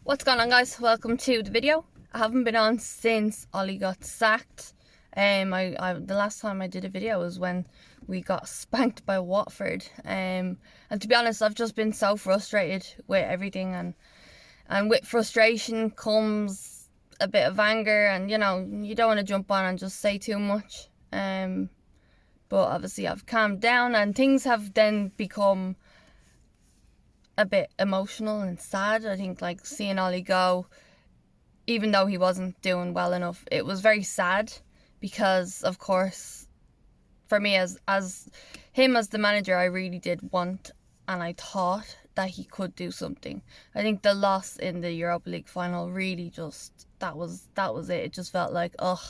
What's going on, guys? Welcome to the video. I haven't been on since Ollie got sacked. The last time I did a video was when we got spanked by Watford. And to be honest, I've just been so frustrated with everything, and with frustration comes a bit of anger, and you don't want to jump on and just say too much. But obviously I've calmed down, and things have then become a bit emotional and sad. I think like seeing Ollie go, even though he wasn't doing well enough, it was very sad because of course for me as him as the manager, I really did want and I thought that he could do something. I think the loss in the Europa League final really just that was it. It just felt like, ugh,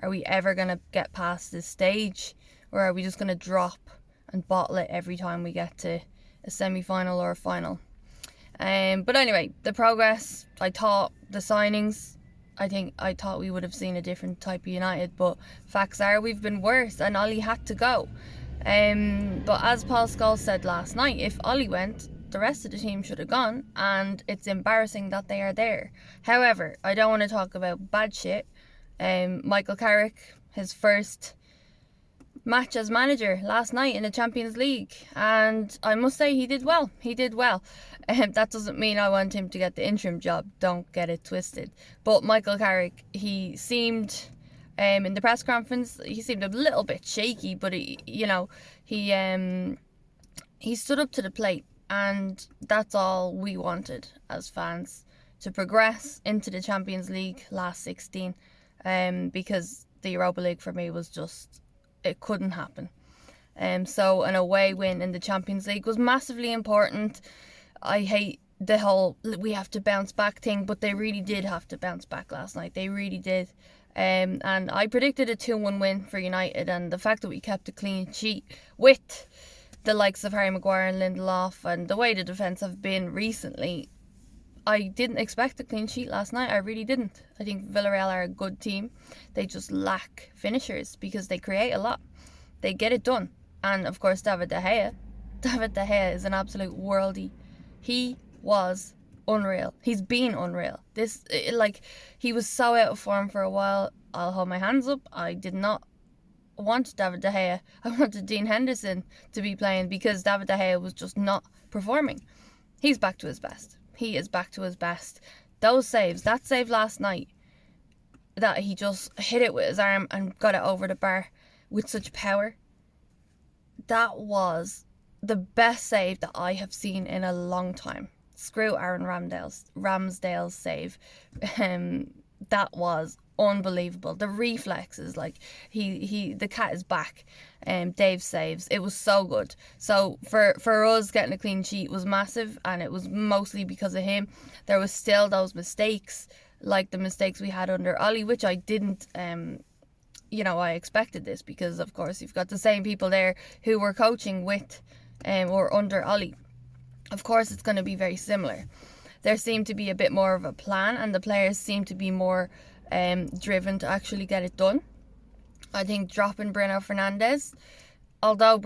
are we ever gonna get past this stage, or are we just gonna drop and bottle it every time we get to a semi-final or a final? But anyway, the progress, I thought the signings, I thought we would have seen a different type of United, but facts are we've been worse and Ollie had to go. But as Paul Scholes said last night, if Ollie went, the rest of the team should have gone, and it's embarrassing that they are there. However, I don't want to talk about bad shit. Michael Carrick, his first match as manager last night in the Champions League, and I must say he did well. That doesn't mean I want him to get the interim job, don't get it twisted, but Michael Carrick, he seemed in the press conference, he seemed a little bit shaky, but he stood up to the plate, and that's all we wanted as fans, to progress into the Champions League last 16, because the Europa League for me was just, it couldn't happen. So an away win in the Champions League was massively important. I hate the whole we have to bounce back thing, but they really did have to bounce back last night. They really did. And I predicted a 2-1 win for United, and the fact that we kept a clean sheet with the likes of Harry Maguire and Lindelof, and the way the defence have been recently, I didn't expect a clean sheet last night. I really didn't. I think Villarreal are a good team. They just lack finishers because they create a lot. They get it done. And of course, David De Gea is an absolute worldie. He was unreal. He's been unreal. He was so out of form for a while. I'll hold my hands up. I did not want David De Gea. I wanted Dean Henderson to be playing because David De Gea was just not performing. He's back to his best. He is back to his best. Those saves, that save last night, that he just hit it with his arm and got it over the bar with such power, that was the best save that I have seen in a long time. Screw Aaron Ramsdale's save. That was unbelievable. The reflexes, like the cat is back. Dave saves. It was so good. So for us, getting a clean sheet was massive, and it was mostly because of him. There was still those mistakes, like the mistakes we had under Ollie, which I didn't. I expected this because of course you've got the same people there who were coaching with, or under Ollie. Of course, it's going to be very similar. There seemed to be a bit more of a plan, and the players seem to be more driven to actually get it done. I think dropping Bruno Fernandes, although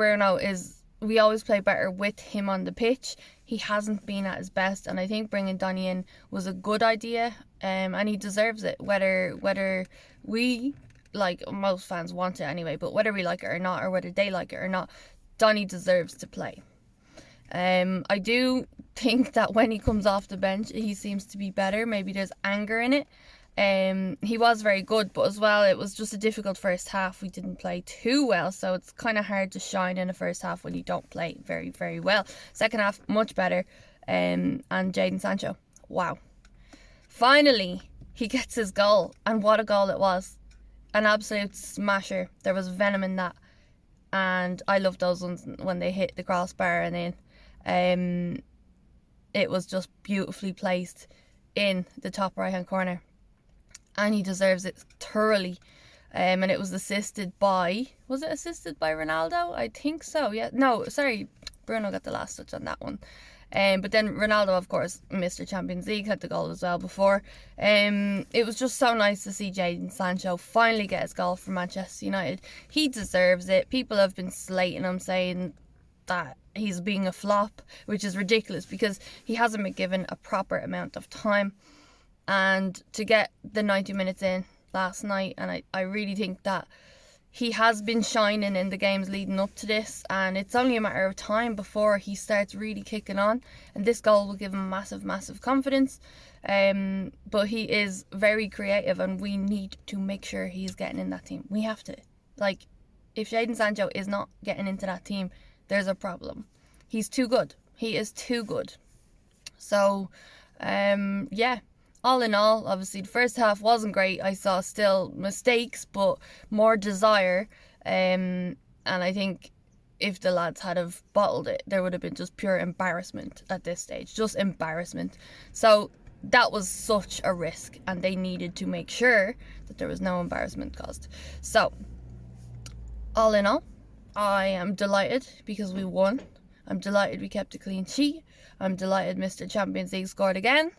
we always play better with him on the pitch, he hasn't been at his best, and I think bringing Donny in was a good idea, and he deserves it, whether we, like most fans want it anyway, but whether we like it or not, or whether they like it or not, Donny deserves to play. I do think that when he comes off the bench, he seems to be better. Maybe there's anger in it. He was very good, but as well, it was just a difficult first half. We didn't play too well, so it's kind of hard to shine in a first half when you don't play very, very well. Second half, much better. And Jadon Sancho, wow. Finally, he gets his goal, and what a goal it was. An absolute smasher. There was venom in that, and I love those ones when they hit the crossbar and in. It was just beautifully placed in the top right hand corner, and he deserves it thoroughly. And it was assisted by Ronaldo? I think so. Yeah, no, sorry, Bruno got the last touch on that one. But then Ronaldo, of course, Mr. Champions League, had the goal as well before. It was just so nice to see Jadon Sancho finally get his goal for Manchester United. He deserves it. People have been slating him, saying that he's being a flop, which is ridiculous because he hasn't been given a proper amount of time. And to get the 90 minutes in last night, and I really think that he has been shining in the games leading up to this, and it's only a matter of time before he starts really kicking on, and this goal will give him massive confidence. But he is very creative, and we need to make sure he's getting in that team. We have to. Like, if Jadon Sancho is not getting into that team, there's a problem. He's too good. He is too good. So, yeah. All in all, obviously the first half wasn't great. I saw still mistakes, but more desire. And I think if the lads had have bottled it, there would have been just pure embarrassment at this stage. Just embarrassment. So that was such a risk, and they needed to make sure that there was no embarrassment caused. So, all in all, I am delighted because we won. I'm delighted we kept a clean sheet. I'm delighted Mr. Champions League scored again.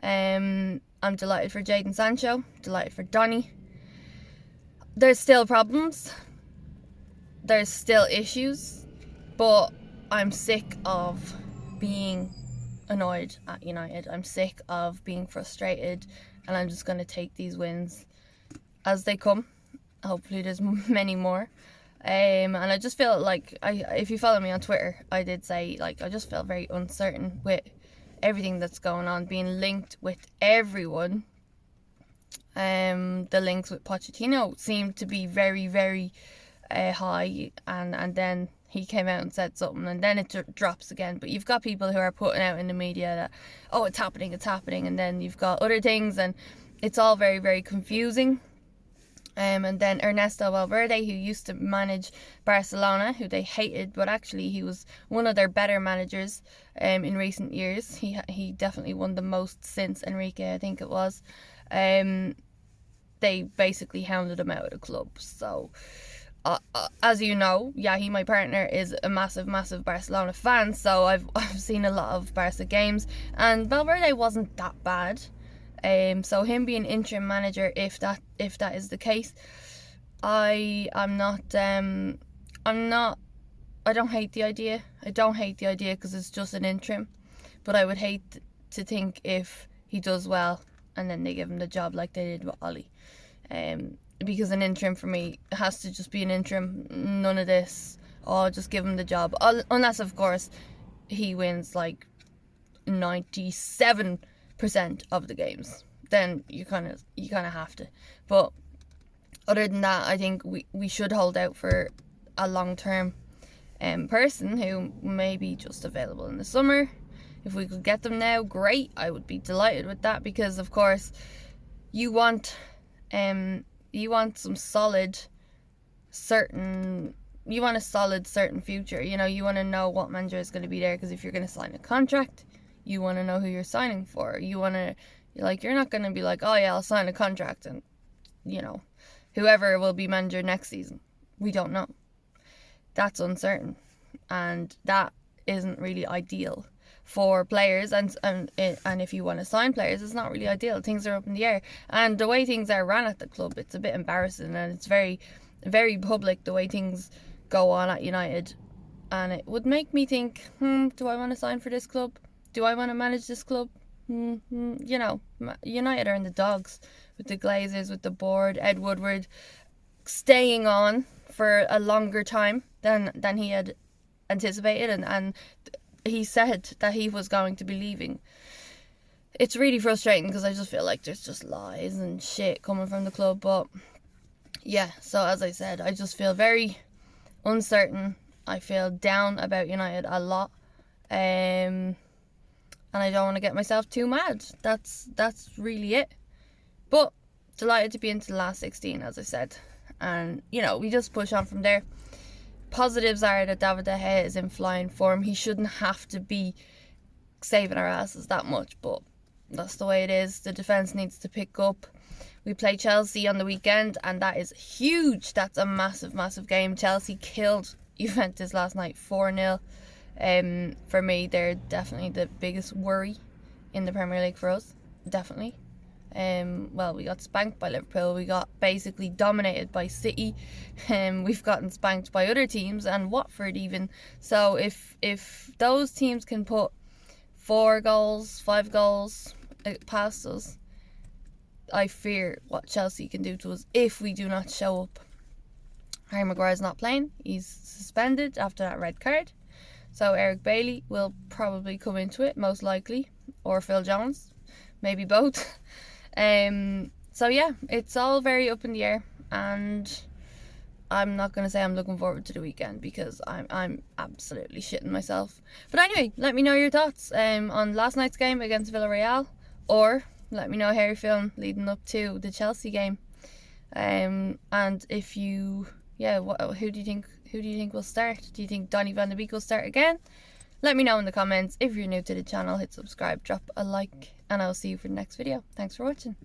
I'm delighted for Jadon Sancho, delighted for Donny. There's still problems, there's still issues, but I'm sick of being annoyed at United. I'm sick of being frustrated, and I'm just going to take these wins as they come. Hopefully there's many more. And I just feel like, if you follow me on Twitter, I did say, like, I just felt very uncertain with everything that's going on, being linked with everyone. The links with Pochettino seemed to be very high, and then he came out and said something, and then it drops again. But you've got people who are putting out in the media that, oh, it's happening, and then you've got other things, and it's all very confusing. And then Ernesto Valverde, who used to manage Barcelona, who they hated, but actually he was one of their better managers in recent years. He definitely won the most since Enrique, I think it was. They basically hounded him out of the club. So, as you know, Yahi, my partner, is a massive Barcelona fan, so I've seen a lot of Barca games, and Valverde wasn't that bad. So him being interim manager, if that is the case, I don't hate the idea. I don't hate the idea because it's just an interim, but I would hate to think if he does well and then they give him the job like they did with Oli. Because an interim for me has to just be an interim. None of this, oh, just give him the job, unless of course he wins like 97% of the games, then you kind of have to. But other than that, I think we should hold out for a long-term person who may be just available in the summer. If we could get them now, great. I would be delighted with that, because of course you want some solid certain future. You know, you want to know what manager is going to be there, because if you're going to sign a contract, you want to know who you're signing for. You want to, you're not going to be like, oh yeah, I'll sign a contract and, whoever will be manager next season. We don't know. That's uncertain. And that isn't really ideal for players. And if you want to sign players, it's not really ideal. Things are up in the air. And the way things are ran at the club, it's a bit embarrassing, and it's very, very public the way things go on at United. And it would make me think, do I want to sign for this club? Do I want to manage this club? United are in the dogs with the Glazers, with the board. Ed Woodward staying on for a longer time than he had anticipated, and he said that he was going to be leaving. It's really frustrating because I just feel like there's just lies and shit coming from the club. But yeah, so as I said, I just feel very uncertain. I feel down about United a lot. And I don't want to get myself too mad. That's really it. But delighted to be into the last 16, as I said. And, we just push on from there. Positives are that David De Gea is in flying form. He shouldn't have to be saving our asses that much, but that's the way it is. The defence needs to pick up. We play Chelsea on the weekend, and that is huge. That's a massive game. Chelsea killed Juventus last night, 4-0. For me, they're definitely the biggest worry in the Premier League for us. Definitely. Well, we got spanked by Liverpool. We got basically dominated by City. We've gotten spanked by other teams and Watford even. So if those teams can put 4 goals, 5 goals past us, I fear what Chelsea can do to us if we do not show up. Harry Maguire's not playing. He's suspended after that red card. So Eric Bailey will probably come into it, most likely. Or Phil Jones. Maybe both. So yeah, it's all very up in the air. And I'm not going to say I'm looking forward to the weekend because I'm absolutely shitting myself. But anyway, let me know your thoughts on last night's game against Villarreal. Or let me know how you're feeling leading up to the Chelsea game. And if you... Yeah, who do you think will start? Do you think Donny van de Beek will start again? Let me know in the comments. If you're new to the channel, hit subscribe, drop a like, and I'll see you for the next video. Thanks for watching.